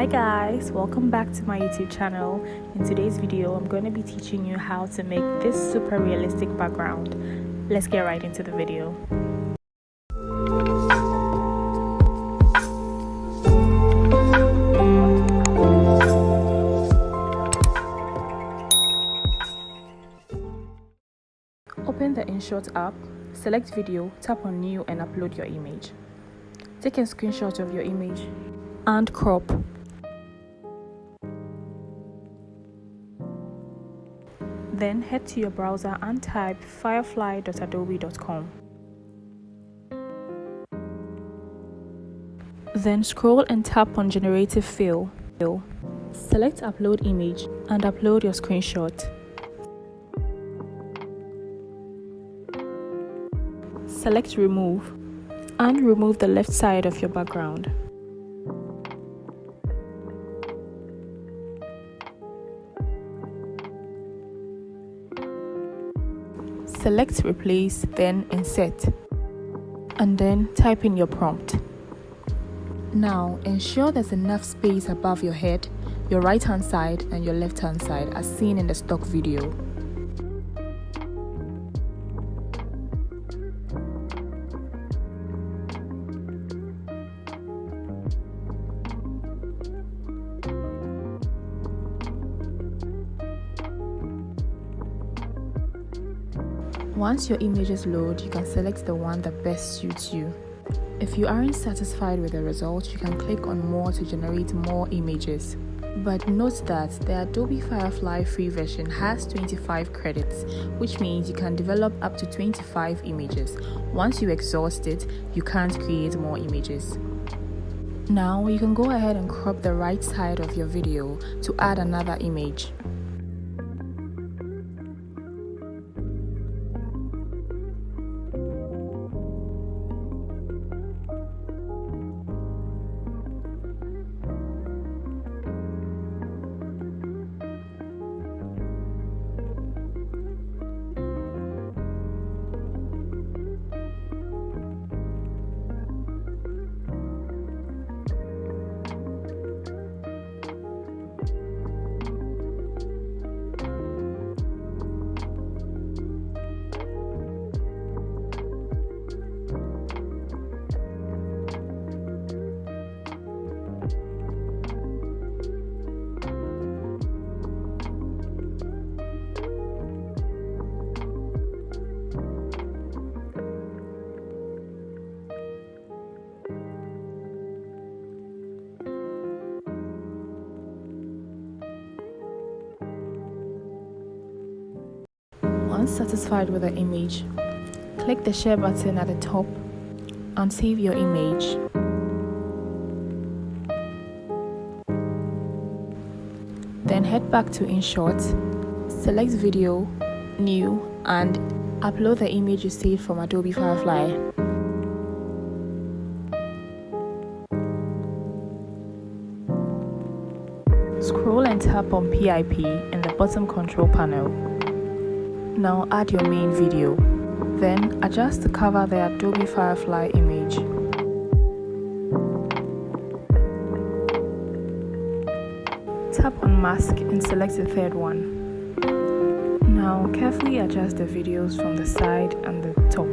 Hi guys, welcome back to my YouTube channel. In today's video, I'm going to be teaching you how to make this super realistic background. Let's get right into the video. Open the Inshot app, select video, tap on new and upload your image. Take a screenshot of your image and crop. Then head to your browser and type firefly.adobe.com. Then scroll and tap on Generative Fill. Select Upload Image and upload your screenshot. Select Remove and remove the left side of your background. Select Replace, then Insert, and then type in your prompt. Now ensure there's enough space above your head, your right hand side and your left hand side as seen in the stock video. Once your images load, you can select the one that best suits you. If you aren't satisfied with the result, you can click on More to generate more images. But note that the Adobe Firefly free version has 25 credits, which means you can develop up to 25 images. Once you exhaust it, you can't create more images. Now you can go ahead and crop the right side of your video to add another image. Once satisfied with the image, click the share button at the top and save your image. Then head back to Inshot, select Video, New, and upload the image you saved from Adobe Firefly. Scroll and tap on PIP in the bottom control panel. Now add your main video. Then adjust to cover the Adobe Firefly image. Tap on Mask and select the third one. Now carefully adjust the videos from the side and the top.